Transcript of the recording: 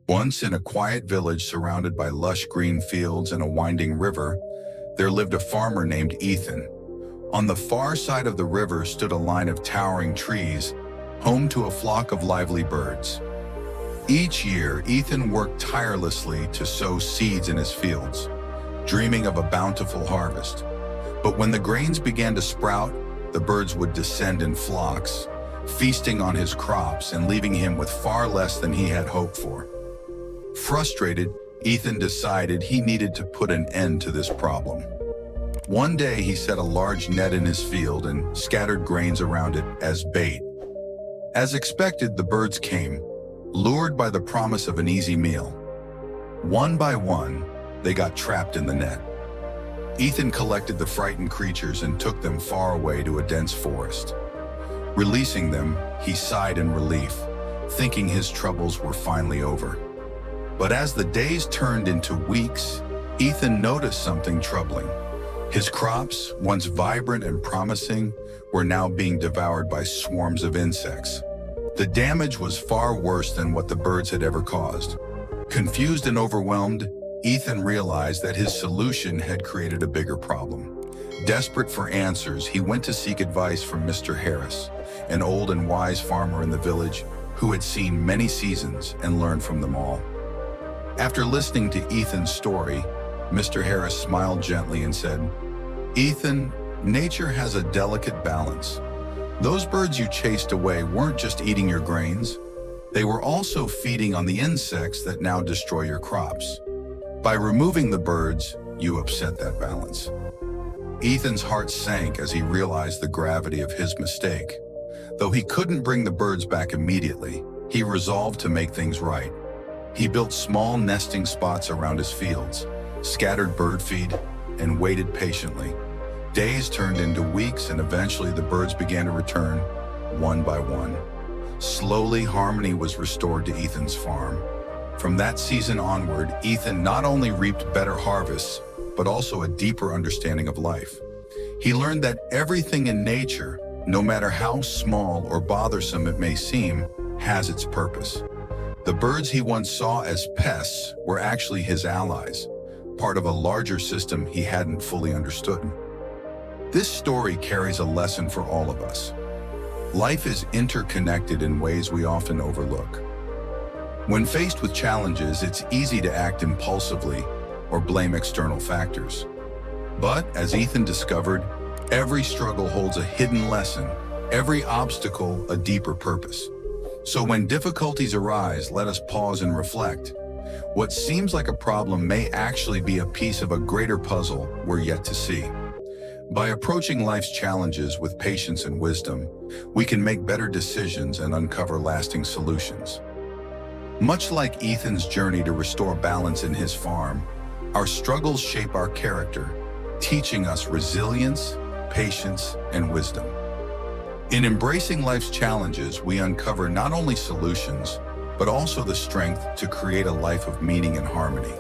Once, in a quiet village surrounded by lush green fields and a winding river, there lived a farmer named Ethan. On the far side of the river stood a line of towering trees, home to a flock of lively birds. Each year, Ethan worked tirelessly to sow seeds in his fields, dreaming of a bountiful harvest. But when the grains began to sprout, the birds would descend in flocks, feasting on his crops and leaving him with far less than he had hoped for. Frustrated, Ethan decided he needed to put an end to this problem. One day, he set a large net in his field and scattered grains around it as bait. As expected, the birds came, lured by the promise of an easy meal. One by one, they got trapped in the net. Ethan collected the frightened creatures and took them far away to a dense forest. Releasing them, he sighed in relief, thinking his troubles were finally over. But as the days turned into weeks, Ethan noticed something troubling. His crops, once vibrant and promising, were now being devoured by swarms of insects. The damage was far worse than what the birds had ever caused. Confused and overwhelmed, Ethan realized that his solution had created a bigger problem. Desperate for answers, he went to seek advice from Mr. Harris, an old and wise farmer in the village who had seen many seasons and learned from them all. After listening to Ethan's story, Mr. Harris smiled gently and said, "Ethan, nature has a delicate balance. Those birds you chased away weren't just eating your grains. They were also feeding on the insects that now destroy your crops. By removing the birds, you upset that balance." Ethan's heart sank as he realized the gravity of his mistake. Though he couldn't bring the birds back immediately, he resolved to make things right. He built small nesting spots around his fields, scattered bird feed, and waited patiently. Days turned into weeks, and eventually the birds began to return, one by one. Slowly, harmony was restored to Ethan's farm. From that season onward, Ethan not only reaped better harvests, but also a deeper understanding of life. He learned that everything in nature, no matter how small or bothersome it may seem, has its purpose. The birds he once saw as pests were actually his allies, part of a larger system he hadn't fully understood. This story carries a lesson for all of us. Life is interconnected in ways we often overlook. When faced with challenges, it's easy to act impulsively or blame external factors. But, as Ethan discovered, every struggle holds a hidden lesson, every obstacle a deeper purpose. So when difficulties arise, let us pause and reflect. What seems like a problem may actually be a piece of a greater puzzle we're yet to see. By approaching life's challenges with patience and wisdom, we can make better decisions and uncover lasting solutions. Much like Ethan's journey to restore balance in his farm, our struggles shape our character, teaching us resilience, patience, and wisdom. In embracing life's challenges, we uncover not only solutions, but also the strength to create a life of meaning and harmony.